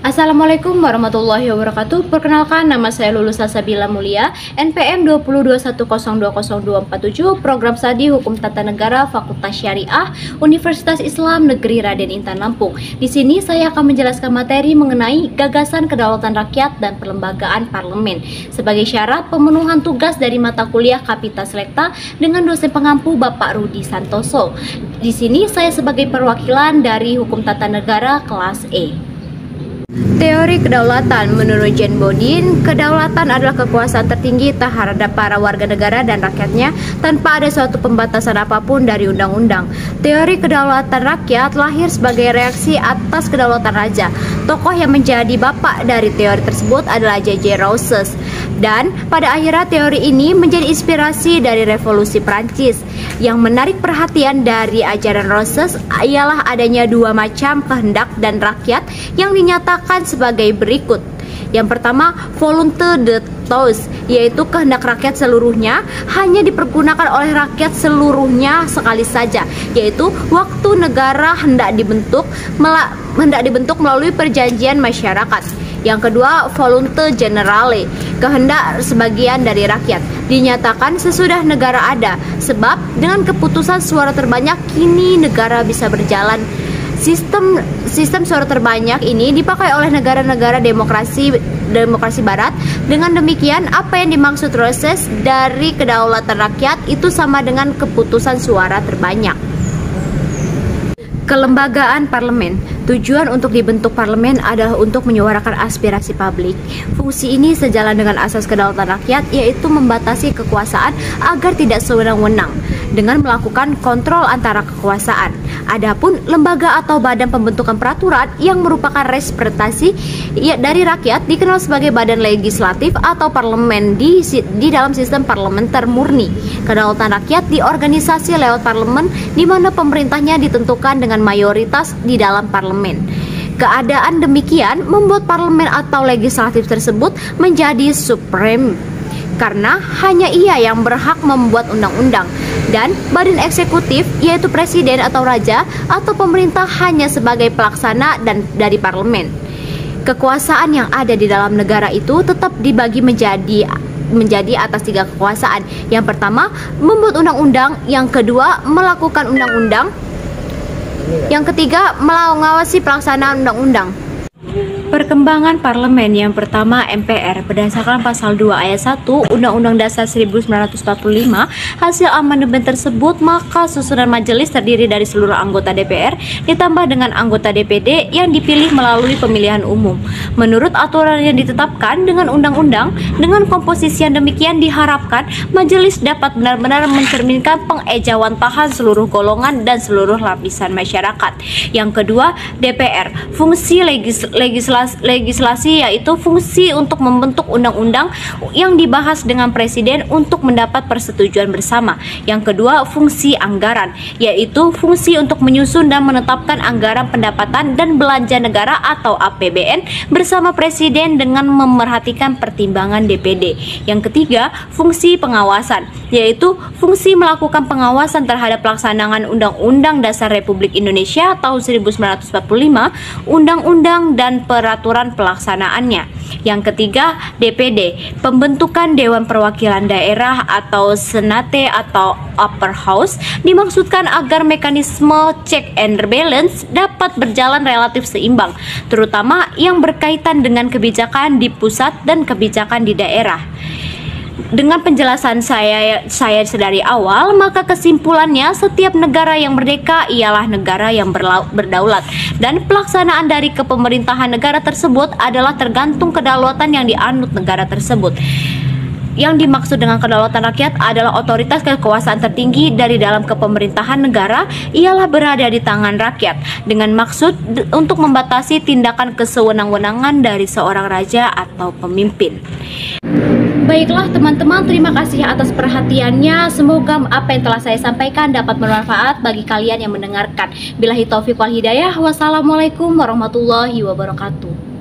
Assalamualaikum warahmatullahi wabarakatuh. Perkenalkan, nama saya Lulus Salsabila Mulia, NPM 2021002447, Program Studi Hukum Tata Negara Fakultas Syariah Universitas Islam Negeri Raden Intan Lampung. Di sini saya akan menjelaskan materi mengenai gagasan kedaulatan rakyat dan perlembagaan parlemen sebagai syarat pemenuhan tugas dari mata kuliah Kapita Selekta dengan dosen pengampu Bapak Rudi Santoso. Di sini saya sebagai perwakilan dari Hukum Tata Negara kelas E. Teori kedaulatan menurut Jean Bodin, kedaulatan adalah kekuasaan tertinggi terhadap para warga negara dan rakyatnya tanpa ada suatu pembatasan apapun dari undang-undang. Teori kedaulatan rakyat lahir sebagai reaksi atas kedaulatan raja. Tokoh yang menjadi bapak dari teori tersebut adalah J.J. Rawls, dan pada akhirnya teori ini menjadi inspirasi dari revolusi Prancis. Yang menarik perhatian dari ajaran Rawls ialah adanya dua macam kehendak dan rakyat yang dinyatakan sebagai berikut. Yang pertama, volonté de tous, yaitu kehendak rakyat seluruhnya hanya dipergunakan oleh rakyat seluruhnya sekali saja, yaitu waktu negara hendak dibentuk melalui perjanjian masyarakat. Yang kedua, volonté générale, kehendak sebagian dari rakyat, dinyatakan sesudah negara ada, sebab dengan keputusan suara terbanyak kini negara bisa berjalan. Sistem suara terbanyak ini dipakai oleh negara-negara demokrasi barat. Dengan demikian, apa yang dimaksud Rawls dari kedaulatan rakyat itu sama dengan keputusan suara terbanyak. Kelembagaan parlemen. Tujuan untuk dibentuk parlemen adalah untuk menyuarakan aspirasi publik. Fungsi ini sejalan dengan asas kedaulatan rakyat, yaitu membatasi kekuasaan agar tidak sewenang-wenang dengan melakukan kontrol antara kekuasaan. Adapun lembaga atau badan pembentukan peraturan yang merupakan representasi dari rakyat dikenal sebagai badan legislatif atau parlemen di dalam sistem parlementer murni. Kedaulatan rakyat diorganisasi lewat parlemen, di mana pemerintahnya ditentukan dengan mayoritas di dalam parlemen. Keadaan demikian membuat parlemen atau legislatif tersebut menjadi supreme, karena hanya ia yang berhak membuat undang-undang, dan badan eksekutif yaitu presiden atau raja atau pemerintah hanya sebagai pelaksana dan dari parlemen. Kekuasaan yang ada di dalam negara itu tetap dibagi menjadi atas tiga kekuasaan. Yang pertama, membuat undang-undang. Yang kedua, melakukan undang-undang. Yang ketiga, mengawasi pelaksanaan undang-undang. Perkembangan parlemen. Yang pertama, MPR. Berdasarkan pasal 2 ayat 1 Undang-Undang Dasar 1945, hasil amandemen tersebut, maka susunan majelis terdiri dari seluruh anggota DPR ditambah dengan anggota DPD yang dipilih melalui pemilihan umum. Menurut aturan yang ditetapkan dengan undang-undang, dengan komposisi yang demikian diharapkan majelis dapat benar-benar mencerminkan pengejawantahan seluruh golongan dan seluruh lapisan masyarakat. Yang kedua, DPR. Fungsi legislasi yaitu fungsi untuk membentuk undang-undang yang dibahas dengan presiden untuk mendapat persetujuan bersama. Yang kedua, fungsi anggaran, yaitu fungsi untuk menyusun dan menetapkan anggaran pendapatan dan belanja negara atau APBN bersama presiden dengan memerhatikan pertimbangan DPD. Yang ketiga, fungsi pengawasan, yaitu fungsi melakukan pengawasan terhadap pelaksanaan Undang-Undang Dasar Republik Indonesia tahun 1945, undang-undang dan peraturan pelaksanaannya. Yang ketiga, DPD, pembentukan Dewan Perwakilan Daerah atau Senate atau Upper House, dimaksudkan agar mekanisme check and balance dapat berjalan relatif seimbang, terutama yang berkaitan dengan kebijakan di pusat dan kebijakan di daerah. Dengan penjelasan saya dari awal, maka kesimpulannya setiap negara yang merdeka ialah negara yang berdaulat, dan pelaksanaan dari kepemerintahan negara tersebut adalah tergantung kedaulatan yang dianut negara tersebut. Yang dimaksud dengan kedaulatan rakyat adalah otoritas kekuasaan tertinggi dari dalam kepemerintahan negara ialah berada di tangan rakyat, dengan maksud untuk membatasi tindakan kesewenang-wenangan dari seorang raja atau pemimpin. Baiklah teman-teman, terima kasih atas perhatiannya. Semoga apa yang telah saya sampaikan dapat bermanfaat bagi kalian yang mendengarkan. Billahi taufiq wal hidayah. Wassalamualaikum warahmatullahi wabarakatuh.